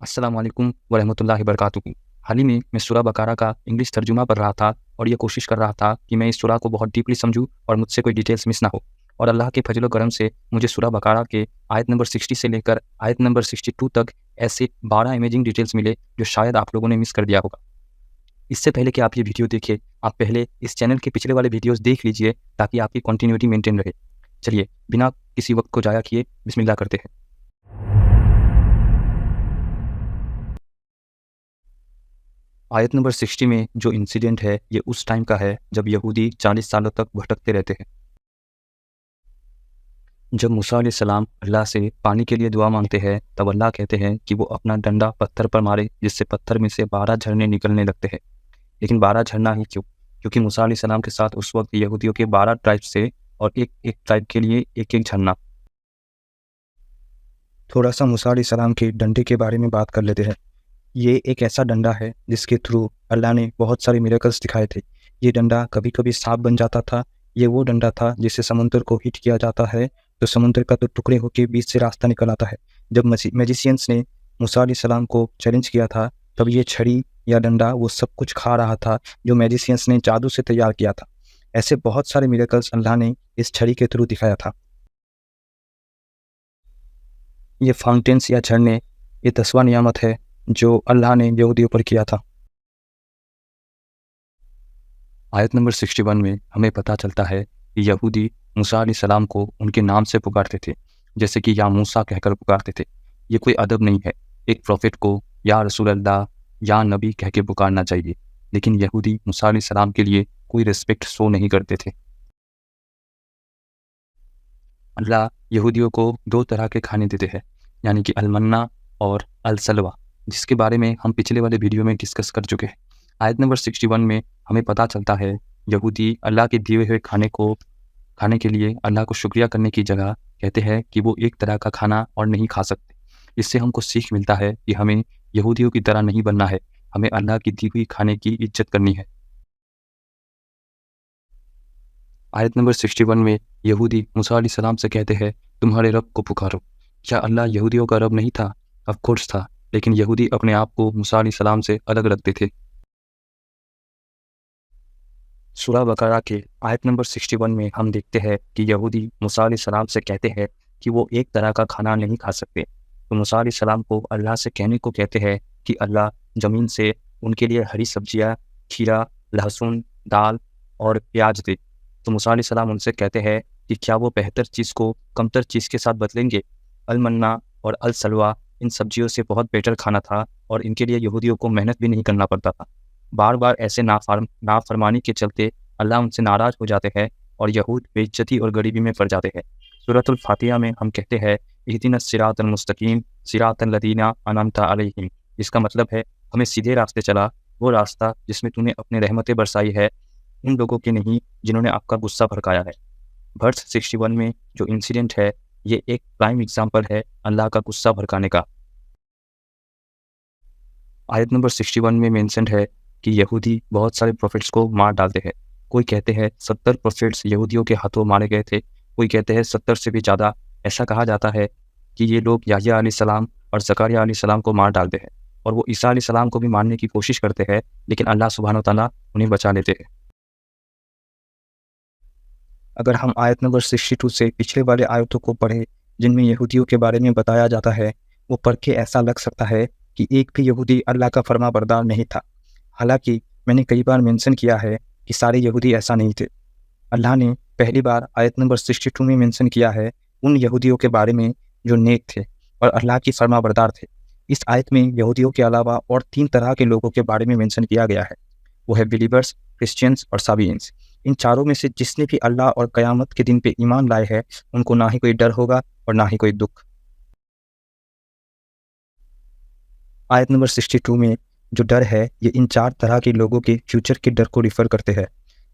अस्सलाम वालेकुम वरहमतुल्लाहि वबरकातुहू। हाल ही में मैं सूरह बकरा का इंग्लिश तर्जुमा पढ़ रहा था और ये कोशिश कर रहा था कि मैं इस सूरह को बहुत डीपली समझूं और मुझसे कोई डिटेल्स मिस ना हो। और अल्लाह के फजल व करम से मुझे सूरह बकरा के आयत नंबर 60 से लेकर आयत नंबर 62 तक ऐसे 12 अमेजिंग डिटेल्स मिले जो शायद आप लोगों ने मिस कर दिया होगा। इससे पहले कि आप ये वीडियो देखें, आप पहले इस चैनल के पिछले वाले वीडियोज़ देख लीजिए ताकि आपकी कंटिन्यूटी मेंटेन रहे। चलिए बिना किसी वक्त को ज़ाया किए बिस्मिल्लाह करते हैं। आयत नंबर 60 में जो इंसिडेंट है ये उस टाइम का है जब यहूदी 40 सालों तक भटकते रहते हैं। जब मूसा अलैहिस्सलाम अल्लाह से पानी के लिए दुआ मांगते हैं तब अल्लाह कहते हैं कि वो अपना डंडा पत्थर पर मारे जिससे पत्थर में से 12 झरने निकलने लगते हैं। लेकिन 12 झरना ही क्यों? क्योंकि मूसा अलैहिस्सलाम के साथ उस वक्त यहूदियों के 12 ट्राइब्स से और एक एक ट्राइब के लिए एक एक झरना। थोड़ा सा मूसा अलैहिस्सलाम के डंडे के बारे में बात कर लेते हैं। ये एक ऐसा डंडा है जिसके थ्रू अल्लाह ने बहुत सारे मिरेकल्स दिखाए थे। ये डंडा कभी कभी सांप बन जाता था। ये वो डंडा था जिससे समुद्र को हिट किया जाता है तो समुद्र का तो टुकड़े होकर बीच से रास्ता निकल आता है। जब मैजिशियंस ने मूसा अलैहिस्सलाम को चैलेंज किया था तब ये छड़ी या डंडा वो सब कुछ खा रहा था जो मैजिशियंस ने जादू से तैयार किया था। ऐसे बहुत सारे मिरेकल्स अल्लाह ने इस छड़ी के थ्रू दिखाया था। ये फाउंटेन्स या झरने ये 10वां नियामत है जो अल्लाह ने यहूदियों पर किया था। आयत नंबर 61 में हमें पता चलता है कि यहूदी मूसा अलैहिस्सलाम को उनके नाम से पुकारते थे, जैसे कि या मूसा कहकर पुकारते थे। ये कोई अदब नहीं है। एक प्रॉफिट को या रसूल अल्लाह या नबी कह के पुकारना चाहिए, लेकिन यहूदी मूसा अलैहिस्सलाम के लिए कोई रिस्पेक्ट शो नहीं करते थे। अल्लाह यहूदियों को 2 तरह के खाने देते हैं, यानी कि अलमन्ना और अलसलवा, जिसके बारे में हम पिछले वाले वीडियो में डिस्कस कर चुके हैं। आयत नंबर 61 में हमें पता चलता है यहूदी अल्लाह के दिए हुए खाने को खाने के लिए अल्लाह को शुक्रिया करने की जगह कहते हैं कि वो एक तरह का खाना और नहीं खा सकते। इससे हमको सीख मिलता है कि हमें यहूदियों की तरह नहीं बनना है, हमें अल्लाह की दी हुई खाने की इज्जत करनी है। आयत नंबर 61 में यहूदी मूसा अलैहिस्सलाम से कहते हैं तुम्हारे रब को पुकारो। क्या अल्लाह यहूदियों का रब नहीं था? ऑफ कोर्स था, लेकिन यहूदी अपने आप को मूसा अलैहिस्सलाम से अलग रखते थे। सूरह बकरा के आयत नंबर 61 में हम देखते हैं कि यहूदी मूसा अलैहिस्सलाम से कहते हैं कि वो एक तरह का खाना नहीं खा सकते। तो मूसा अलैहिस्सलाम को अल्लाह से कहने को कहते हैं कि अल्लाह ज़मीन से उनके लिए हरी सब्जियाँ, खीरा, लहसुन, दाल और प्याज दे। तो मूसा अलैहिस्सलाम उनसे कहते हैं कि क्या वो बेहतर चीज़ को कमतर चीज़ के साथ बदलेंगे? अलमन्ना और अलसलवा इन सब्जियों से बहुत बेटर खाना था और इनके लिए यहूदियों को मेहनत भी नहीं करना पड़ता था। बार बार ऐसे नाफरमानी के चलते अल्लाह उनसे नाराज़ हो जाते हैं और यहूद बेइज्जती और गरीबी में पड़ जाते हैं। सूरतुल फातिहा में हम कहते हैं इहदिनस सिरातल मुस्तकीम सिरातल लदीना अनअमता अलैहिम। इसका मतलब है हमें सीधे रास्ते चला, वो रास्ता जिसमें तूने अपने रहमतें बरसाई है, उन लोगों के नहीं जिन्होंने आपका गुस्सा भड़काया है। वर्स 61 में जो इंसिडेंट है ये एक प्राइम एग्जाम्पल है अल्लाह का गुस्सा भड़काने का। आयत नंबर 61 में मेंशन्ड है कि यहूदी बहुत सारे प्रोफेट्स को मार डालते हैं। कोई कहते हैं 70 प्रोफेट्स यहूदियों के हाथों मारे गए थे, कोई कहते हैं 70 से भी ज़्यादा। ऐसा कहा जाता है कि ये लोग याह्या अलैहिस्सलाम और ज़करिया अलैहिस्सलाम को मार डालते हैं और वो ईसा अलैहिस्सलाम को भी मारने की कोशिश करते हैं, लेकिन अल्लाह सुब्हानो तआला उन्हें बचा लेते हैं। अगर हम आयत नंबर 62 से पिछले वाले आयतों को पढ़ें जिनमें यहूदियों के बारे में बताया जाता है, वो पढ़ के ऐसा लग सकता है कि एक भी यहूदी अल्लाह का फर्माबरदार नहीं था। हालांकि मैंने कई बार मेंशन किया है कि सारे यहूदी ऐसा नहीं थे। अल्लाह ने पहली बार आयत नंबर 62 में मेंशन किया है उन यहूदियों के बारे में जो नेक थे और अल्लाह की फर्माबरदार थे। इस आयत में यहूदियों के अलावा और 3 तरह के लोगों के बारे में मेंशन किया गया है। वो है बिलीवर्स, क्रिश्चियंस और साबियंस। इन चारों में से जिसने भी अल्लाह और क़यामत के दिन पे ईमान लाए हैं उनको ना ही कोई डर होगा और ना ही कोई दुख। आयत नंबर 62 में जो डर है ये इन 4 तरह के लोगों के फ्यूचर के डर को रिफ़र करते हैं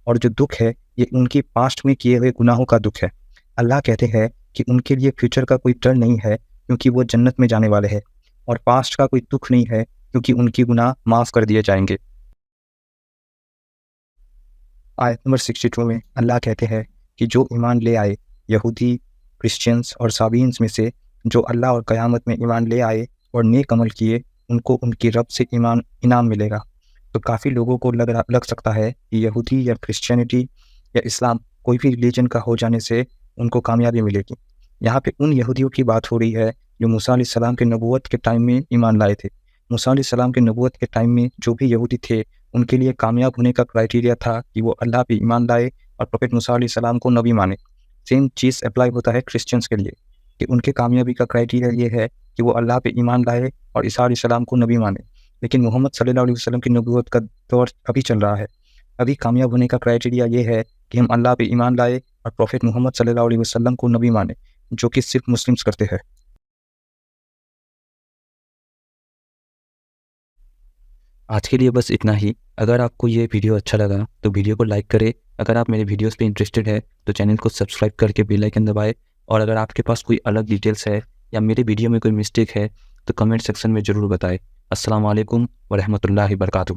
और जो दुख है ये उनकी पास्ट में किए हुए गुनाहों का दुख है। अल्लाह कहते हैं कि उनके लिए फ्यूचर का कोई डर नहीं है क्योंकि वो जन्नत में जाने वाले हैं और पास्ट का कोई दुख नहीं है क्योंकि उनकी गुनाह माफ़ कर दिए जाएंगे। आयत नंबर 62 में अल्लाह कहते हैं कि जो ईमान ले आए यहूदी, क्रिश्चियंस और साबियंस में से जो अल्लाह और क़यामत में ईमान ले आए और नेक अमल किए ان کو ان کی رب سے انعام ملے گا۔ تو کافی لوگوں کو لگ سکتا ہے کہ یہودی یا کرسچینٹی یا اسلام کوئی بھی ریلیجن کا ہو جانے سے ان کو کامیابی ملے گی۔ یہاں پہ ان یہودیوں کی بات ہو رہی ہے جو موسیٰ علیہ السلام کے نبوت کے ٹائم میں ایمان لائے تھے۔ موسیٰ علیہ السلام کے نبوت کے ٹائم میں جو بھی یہودی تھے ان کے لیے کامیاب ہونے کا کرائٹیریا تھا کہ وہ اللہ پہ ایمان لائے اور پروفیٹ موسیٰ علیہ السلام کو نبی مانے۔ سیم چیز اپلائی ہوتا ہے کرسچنس کے لیے کہ ان کے کامیابی کا کرائٹیریا یہ ہے کہ وہ اللہ پہ ایمان لائے اور عیسیٰ علیہ السلام کو نبی مانے۔ لیکن محمد صلی اللہ علیہ وسلم کی نبوت کا دور ابھی چل رہا ہے۔ ابھی کامیاب ہونے کا کرائٹیریا یہ ہے کہ ہم اللہ پہ ایمان لائے اور پروفیٹ محمد صلی اللہ علیہ وسلم کو نبی مانے، جو کہ صرف مسلمس کرتے ہیں۔ آج کے لیے بس اتنا ہی۔ اگر آپ کو یہ ویڈیو اچھا لگا تو ویڈیو کو لائک کرے۔ اگر آپ میرے ویڈیوز پہ انٹرسٹڈ ہے تو چینل کو سبسکرائب کر کے بیل آئیکن دبائے، اور اگر آپ کے پاس کوئی الگ ڈیٹیلس ہے یا میرے ویڈیو میں کوئی مسٹیک ہے تو کمنٹ سیکشن میں ضرور بتائے۔ السلام علیکم ورحمۃ اللہ وبرکاتہ۔